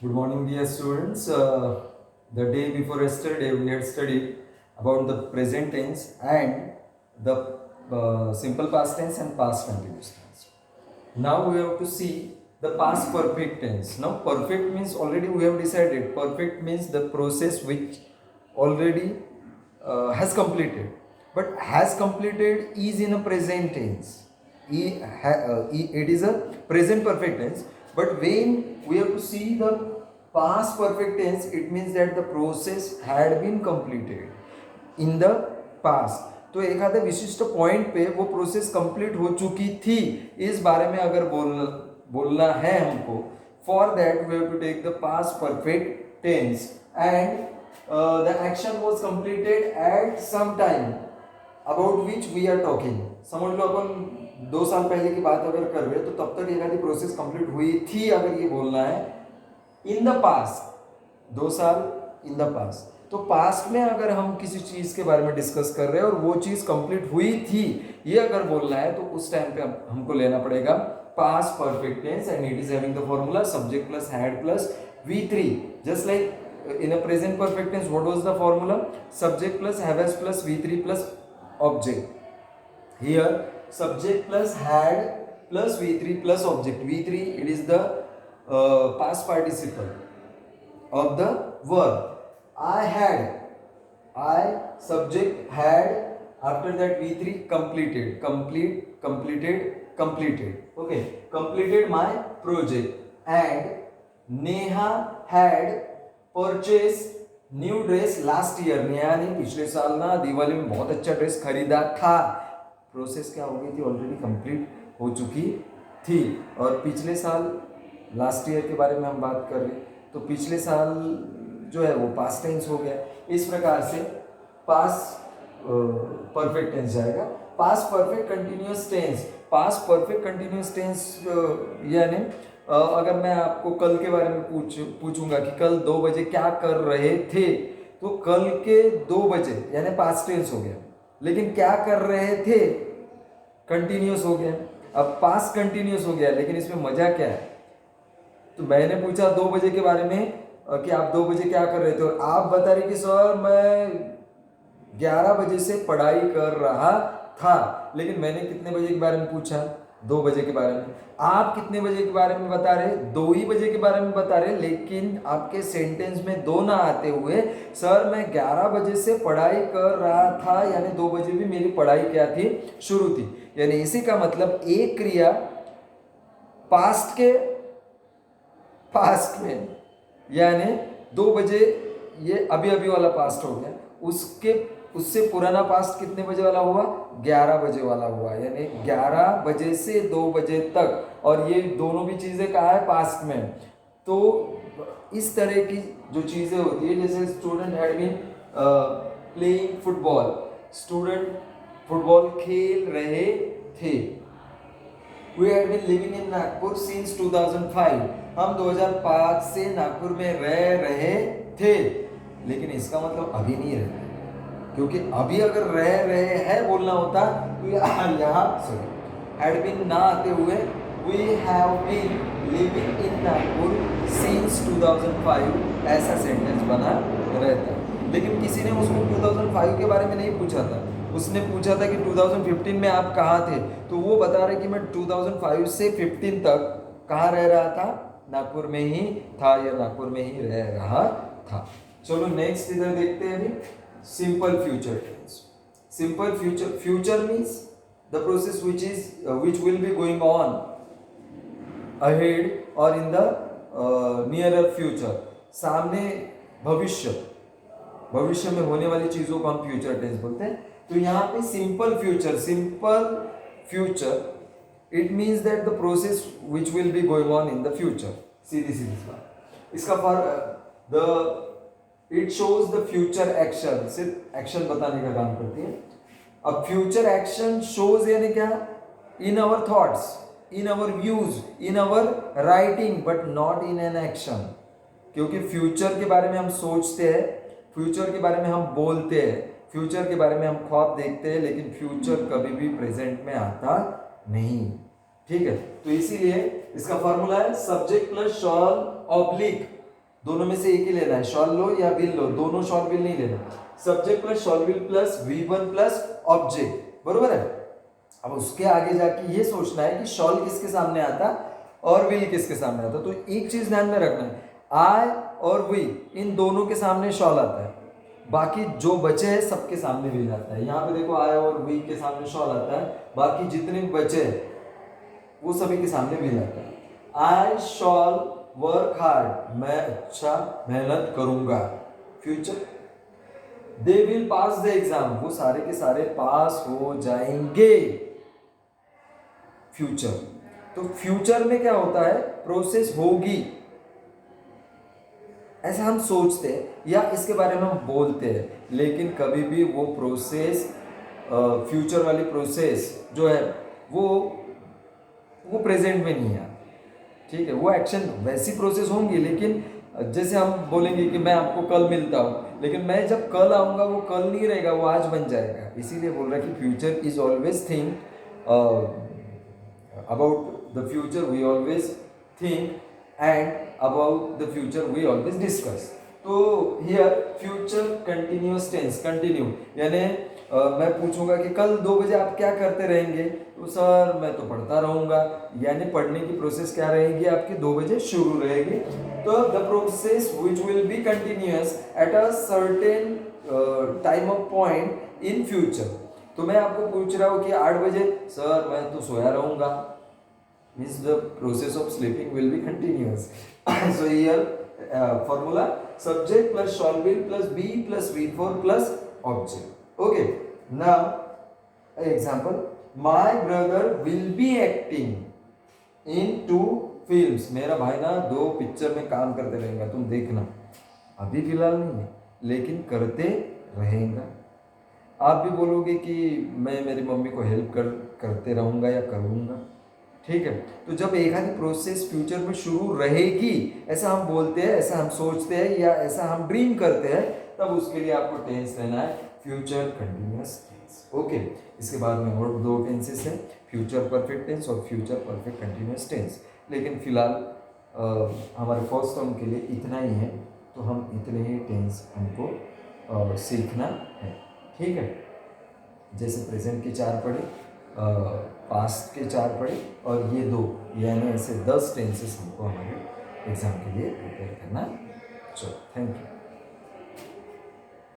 Good morning, dear students. The day before yesterday, we had studied about the present tense and the simple past tense and past continuous tense. Now we have to see the past perfect tense. Now, perfect means already we have decided. Perfect means the process which already has completed. But has completed is in a present tense. It is a present perfect tense. But when we have to see the past perfect tense, it means that the process had been completed in the past. तो एखाद्या विशिष्ट point पे वो process complete हो चुकी थी, इस बारे में अगर बोलना है हमको, for that we have to take the past perfect tense and the action was completed at some time about which we are talking. समझ लो अपन 2 साल पहले की बात अगर कर रहे हैं तो तब तक एखादी प्रोसेस कंप्लीट हुई थी, अगर ये बोलना है इन द पास्ट, 2 साल इन द पास्ट. तो पास्ट में अगर हम किसी चीज के बारे में डिस्कस कर रहे हैं और वो चीज कंप्लीट हुई थी, ये अगर बोलना है तो उस टाइम पे हमको लेना पड़ेगा past perfect tense and it is having the formula subject plus had plus V3. Just like in a present perfect tense, what was the formula? Subject plus have has plus V3 plus object. Here subject plus had plus V3 plus object. V3, it is the past participle of the verb. I had, I subject had, after that V3 completed, completed. Okay, completed my project. And Neha had purchased new dress last year. Neha ने पिछले साल ना दिवाली में बहुत अच्छा dress खरीदा था. Process क्या हो गई थी? ऑलरेडी कंप्लीट हो चुकी थी. और पिछले साल लास्ट ईयर के बारे में हम बात कर रहे हैं, तो पिछले साल जो है वो पास्ट टेंस हो गया. इस प्रकार से पास्ट परफेक्ट टेंस जाएगा. Past perfect continuous tense. Past perfect continuous tense यानी अगर मैं आपको कल के बारे में पूछूंगा कि कल 2 बजे क्या कर रहे थे, तो कल के 2 बजे यानी पास्ट टेंस हो गया, लेकिन क्या कर रहे थे कंटिन्यूअस हो गया. अब पास्ट कंटिन्यूअस हो गया, लेकिन इसमें मजा क्या है? तो मैंने पूछा 2 बजे के बारे में कि आप 2 बजे क्या कर रहे थे, और आप बता रहे कि सर मैं 11 बजे से पढ़ाई कर रहा था. लेकिन मैंने कितने बजे के बारे में पूछा? 2 बजे के बारे में. आप कितने बजे के बारे में बता रहे? 2 ही बजे के बारे में बता रहे. लेकिन आपके सेंटेंस में 2 ना आते हुए सर मैं 11 बजे से पढ़ाई कर रहा था, यानी 2 बजे भी मेरी पढ़ाई क्या थी? शुरू थी. यानी इसी का मतलब एक क्रिया पास्ट के पास्ट में, यानी 2 बजे ये अभी अभी वाला पास्ट हो गया. उससे पुराना पास्ट कितने बजे वाला हुआ? 11 बजे वाला हुआ. यानी 11 बजे से 2 बजे तक, और ये दोनों भी चीज़ें कहाँ है? पास्ट में. तो इस तरह की जो चीज़ें होती है, जैसे student had been playing football. Student football खेल रहे थे. We had been living in Nagpur since 2005. हम 2005 से नागपुर में रह रहे थे. लेकिन इसका मतलब अभी नहीं रहते, क्योंकि अभी अगर रह रहे हैं बोलना होता तो यहाँ सॉरी हैड बीन ना आते हुए we have been living in Nagpur since 2005 ऐसा सेंटेंस बना रहता. लेकिन किसी ने उसको 2005 के बारे में नहीं पूछा था. उसने पूछा था कि 2015 में आप कहाँ थे, तो वो बता रहे कि मैं 2005 से 15 तक कहाँ रह रहा था? नागपुर में ही था, या नागपुर में ही रह रहा था. चलो नेक्स्ट इधर देखते हैं. अभी simple future tense. Simple future means the process which will be going on ahead or in the nearer future. सामने भविष्य में होने वाली चीजों को हम फ्यूचर टेंस बोलते हैं. तो यहाँ पे simple future it means that the process which will be going on in the future. सीधी बात. इसका the it shows the future action. सिर्फ एक्शन बताने का काम करती है. अब फ्यूचर एक्शन शोज यानी क्या? In our thoughts, in our views, in our writing, but not in an action. क्योंकि फ्यूचर के बारे में हम सोचते हैं, फ्यूचर के बारे में हम बोलते हैं, फ्यूचर के बारे में हम ख्वाब देखते हैं, लेकिन फ्यूचर कभी भी प्रेजेंट में आता नहीं. ठीक है, तो इसीलिए इसका फॉर्मूला है सब्जेक्ट प्लस शॉल ऑब्लिक दोनों में से एक ही लेना है, शॉल लो या विल लो, दोनों शॉल विल नहीं लेना। Subject plus shawl will plus V1 plus object, बरोबर है। अब उसके आगे जाके ये सोचना है कि शॉल किसके सामने आता और विल किसके सामने आता। तो एक चीज ध्यान में रखना है, आई और वी इन दोनों के सामने शॉल आता है, बाकी जो बचे हैं सबके सामने विल आता है। यहाँ पे देखो आई और वी के सामने शॉल आता है, बाकी जितने बचे हैं वो सभी के सामने विल आता है। आई शॉल वर्क हार्ड, मैं अच्छा मेहनत करूंगा। Future, they will pass the exam, वो सारे के सारे पास हो जाएंगे। फ्यूचर, तो फ्यूचर में क्या होता है, प्रोसेस होगी, ऐसा हम सोचते हैं या इसके बारे में हम बोलते हैं, लेकिन कभी भी वो प्रोसेस, फ्यूचर वाली प्रोसेस जो है वो प्रेजेंट में नहीं है। ठीक है, वो एक्शन वैसी प्रोसेस होंगी, लेकिन जैसे हम बोलेंगे कि मैं आपको कल मिलता हूँ, लेकिन मैं जब कल आऊँगा वो कल नहीं रहेगा, वो आज बन जाएगा। इसीलिए बोल रहा है कि future is always think about the future, we always think and about the future we always discuss. तो here future continuous tense, continue यानी मैं पूछूंगा कि कल 2 बजे आप क्या करते रहेंगे, तो सर मैं तो पढ़ता रहूंगा, यानी पढ़ने की प्रोसेस क्या रहेगी आपकी, 2 बजे शुरू रहेगी। तो the process which will B continuous at a certain time of point in future. तो मैं आपको पूछ रहा हूँ कि 8 बजे, सर मैं तो सोया रहूंगा, means the process of sleeping will be continuous. So here formula, subject plus shall will plus be plus V4 plus object. Okay, now example, my brother will be acting in 2 films, मेरा भाई ना 2 picture में काम करते रहेगा, तुम देखना। अभी फिलहाल नहीं है लेकिन करते रहेगा। आप भी बोलोगे कि मैं मेरी मम्मी को हेल्प करते रहूंगा या करूंगा। ठीक है, तो जब एक आधी प्रोसेस फ्यूचर में शुरू रहेगी, ऐसा हम बोलते हैं, ऐसा हम सोचते हैं या ऐसा हम ड्रीम करते हैं, तब उसके लिए आपको टेंस लेना है फ्यूचर कंटिन्यूअस टेंस। ओके, इसके बाद में और 2 टेंसेस हैं, फ्यूचर परफेक्ट टेंस और फ्यूचर परफेक्ट कंटिन्यूअस टेंस। लेकिन फिलहाल हमारे फर्स्ट टर्म के लिए इतना ही है, तो हम इतने ही टेंस हमको सीखना है। ठीक है, जैसे प्रेजेंट के 4 पढ़े, पास्ट के 4 पढ़े, और ये 2, यानी ऐसे 10 टेंसेस हमको हमारे एग्जाम के लिए प्रिपेयर करना। चलो, थैंक यू।